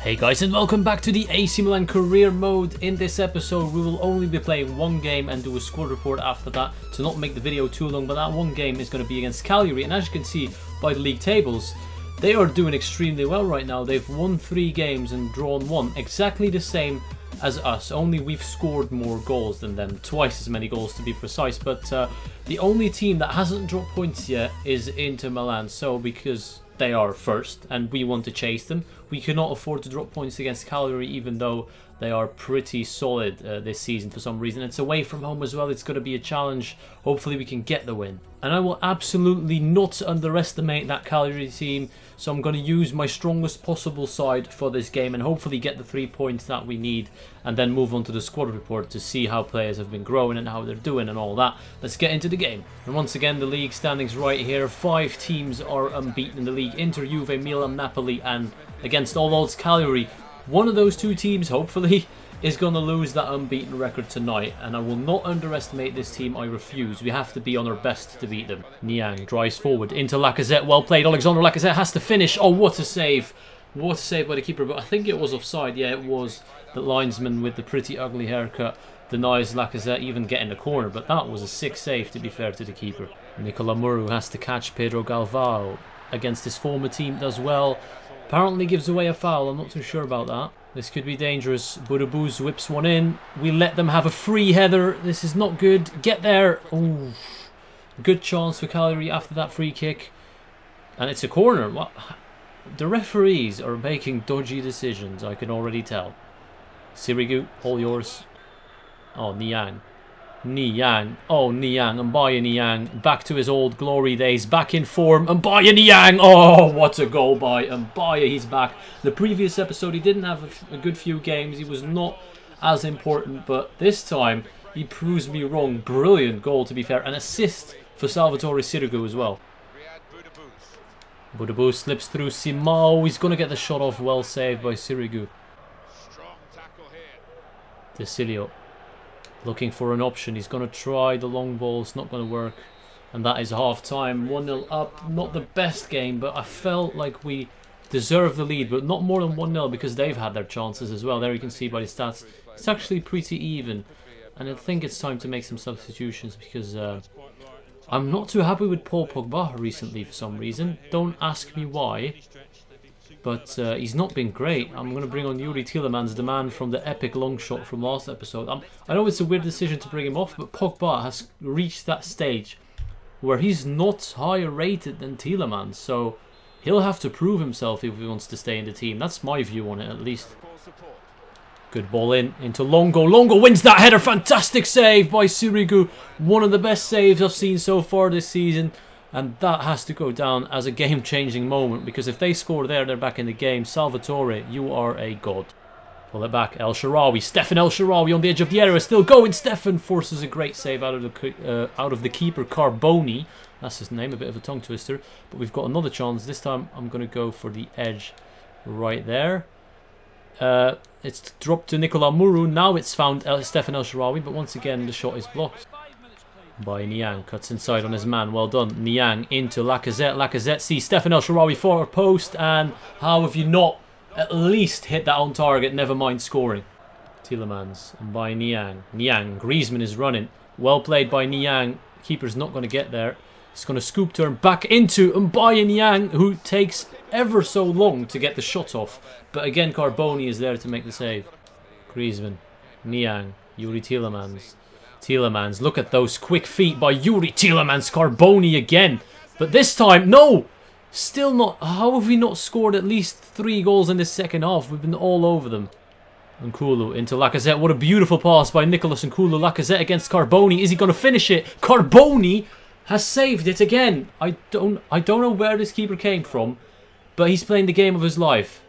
Hey guys, and welcome back to the AC Milan career mode. In this episode we will only be playing one game and do a squad report after that to not make the video too long, but that one game is going to be against Cagliari, and as you can see by the league tables, they are doing extremely well right now. They've won 3 games and drawn 1, exactly the same as us, only we've scored more goals than them, twice as many goals to be precise. But the only team that hasn't dropped points yet is Inter Milan, so because they are first and we want to chase them, we cannot afford to drop points against Cagliari, even though they are pretty solid this season for some reason. It's away from home as well, it's going to be a challenge. Hopefully we can get the win. And I will absolutely not underestimate that Cagliari team, so I'm going to use my strongest possible side for this game and hopefully get the 3 points that we need, and then move on to the squad report to see how players have been growing and how they're doing and all that. Let's get into the game. And once again, the league standings right here. 5 teams are unbeaten in the league: Inter, Juve, Milan, Napoli, and against all odds Cagliari. One of those 2 teams, hopefully, is going to lose that unbeaten record tonight, and I will not underestimate this team. I refuse. We have to be on our best to beat them. Niang drives forward into Lacazette. Well played. Alexandre Lacazette has to finish. Oh, what a save. What a save by the keeper, but I think it was offside. Yeah, it was. The linesman with the pretty ugly haircut denies Lacazette even getting the corner, but that was a sick save, to be fair to the keeper. Nicola Muru has to catch Pedro Galvao against his former team, does well. Apparently gives away a foul, I'm not too sure about that. This could be dangerous. Budabuz whips one in. We let them have a free header. This is not good. Get there. Ooh. Good chance for Cagliari after that free kick. And it's a corner. What? The referees are making dodgy decisions, I can already tell. Sirigu, all yours. Oh, Niang. Niang. Oh, Niang. Mbaya Niang. Back to his old glory days. Back in form. Mbaya Niang. Oh, what a goal by Mbaya. He's back. The previous episode, he didn't have a good few games. He was not as important. But this time, he proves me wrong. Brilliant goal, to be fair. An assist for Salvatore Sirigu as well. Budabuz slips through Simao. He's going to get the shot off. Well saved by Sirigu. Desilio. Looking for an option. He's going to try the long ball. It's not going to work. And that is half time. 1-0 up. Not the best game, but I felt like we deserved the lead, but not more than 1-0 because they've had their chances as well. There you can see by the stats. It's actually pretty even. And I think it's time to make some substitutions because I'm not too happy with Paul Pogba recently for some reason. Don't ask me why. But he's not been great. I'm going to bring on Yuri Tielemans, the man from the epic long shot from last episode. I know it's a weird decision to bring him off, but Pogba has reached that stage where he's not higher rated than Tielemans. So he'll have to prove himself if he wants to stay in the team. That's my view on it, at least. Good ball into Longo. Longo wins that header. Fantastic save by Sirigu. One of the best saves I've seen so far this season. And that has to go down as a game-changing moment, because if they score there, they're back in the game. Salvatore, you are a god. Pull it back. El Shaarawy. Stefan El Shaarawy on the edge of the area. Still going. Stefan forces a great save out of the keeper, Carboni. That's his name. A bit of a tongue twister. But we've got another chance. This time I'm going to go for the edge right there. It's dropped to Nicola Muru. Now it's found Stefan El Shaarawy, but once again the shot is blocked by Niang. Cuts inside on his man. Well done. Niang into Lacazette. Lacazette sees Stefan El Shaarawy for a post, and how have you not at least hit that on target, never mind scoring? Tielemans and by Niang. Niang. Griezmann is running. Well played by Niang. Keeper's not going to get there. He's going to scoop turn back into Mbaya Niang, who takes ever so long to get the shot off. But again, Carboni is there to make the save. Griezmann. Niang. Yuri Tielemans. Tielemans, look at those quick feet by Yuri Tielemans. Carboni again. But this time, no! Still not. How have we not scored at least 3 goals in this second half? We've been all over them. Nkulu into Lacazette. What a beautiful pass by Nicolas Nkulu. Lacazette against Carboni. Is he going to finish it? Carboni has saved it again. I don't know where this keeper came from, but he's playing the game of his life.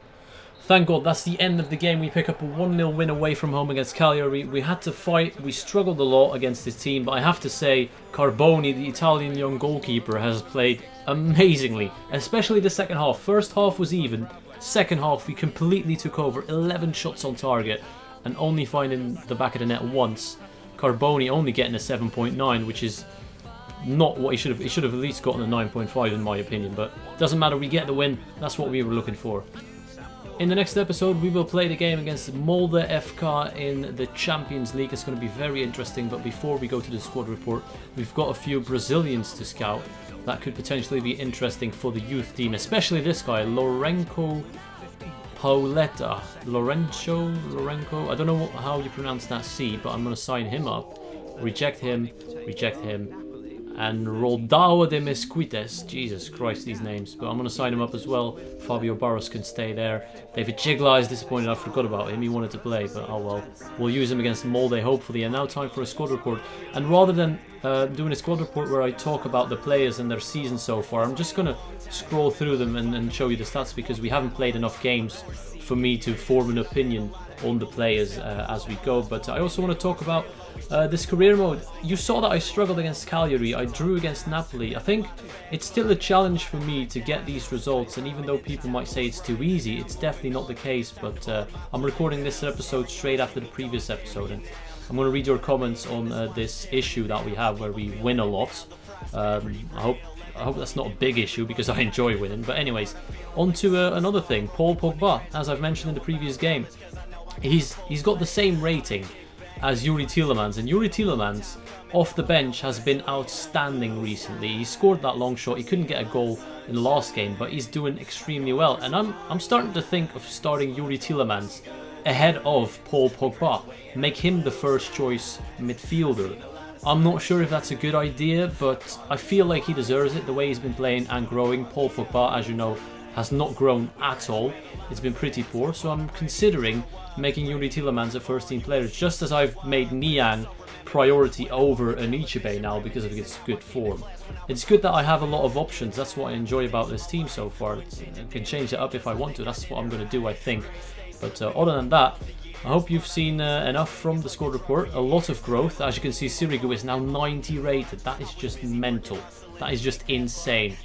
Thank God, that's the end of the game. We pick up a 1-0 win away from home against Cagliari. We had to fight. We struggled a lot against this team, but I have to say, Carboni, the Italian young goalkeeper, has played amazingly, especially the second half. First half was even. Second half, we completely took over. 11 shots on target and only finding the back of the net once. Carboni only getting a 7.9, which is not what he should have. He should have at least gotten a 9.5 in my opinion, but doesn't matter. We get the win. That's what we were looking for. In the next episode, we will play the game against Molde FK in the Champions League. It's going to be very interesting, but before we go to the squad report, we've got a few Brazilians to scout that could potentially be interesting for the youth team, especially this guy, Lorenco Pauleta. Lorenco, I don't know how you pronounce that C, but I'm going to sign him up. Reject him, and Roldao de Mesquites. Jesus Christ, these names. But I'm going to sign him up as well. Fabio Barros can stay there. David Chigla is disappointed. I forgot about him. He wanted to play, but oh well. We'll use him against Molde, hopefully. And now time for a squad report. And rather than doing a squad report where I talk about the players and their season so far, I'm just going to scroll through them and show you the stats, because we haven't played enough games for me to form an opinion on the players as we go. But I also want to talk about this career mode. You saw that I struggled against Cagliari. I drew against Napoli. I think it's still a challenge for me to get these results, and even though people might say it's too easy, it's definitely not the case. But I'm recording this episode straight after the previous episode, and I'm going to read your comments on this issue that we have where we win a lot. I hope that's not a big issue, because I enjoy winning. But anyways, on to another thing. Paul Pogba, as I've mentioned in the previous game, he's got the same rating as Yuri Tielemans, and Yuri Tielemans off the bench has been outstanding recently. He scored that long shot. He couldn't get a goal in the last game, but he's doing extremely well, and I'm starting to think of starting Yuri Tielemans ahead of Paul Pogba, make him the first choice midfielder. I'm not sure if that's a good idea, but I feel like he deserves it the way he's been playing and growing. Paul Pogba, as you know, has not grown at all. It's been pretty poor, so I'm considering making Yuri Tielemans a first team player, just as I've made Niang priority over Anichebe now because of his good form. It's good that I have a lot of options. That's what I enjoy about this team so far. I can change it up if I want to. That's what I'm going to do, I think. But other than that, I hope you've seen enough from the squad report. A lot of growth. As you can see, Sirigu is now 90 rated. That is just mental. That is just insane.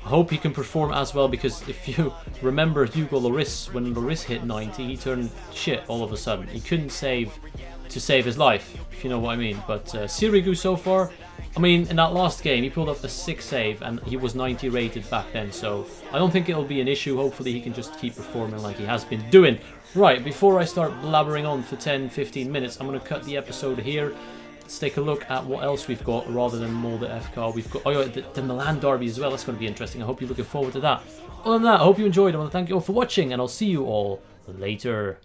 I hope he can perform as well, because if you remember Hugo Lloris, when Lloris hit 90, he turned shit all of a sudden. He couldn't save to save his life, if you know what I mean. But Sirigu so far, I mean, in that last game, he pulled up a 6 save, and he was 90 rated back then, so I don't think it'll be an issue. Hopefully he can just keep performing like he has been doing. Right, before I start blabbering on for 10-15 minutes, I'm going to cut the episode here. Let's take a look at what else we've got rather than Molde FK. We've got the Milan derby as well. That's going to be interesting. I hope you're looking forward to that. Other than that, I hope you enjoyed. I want to thank you all for watching, and I'll see you all later.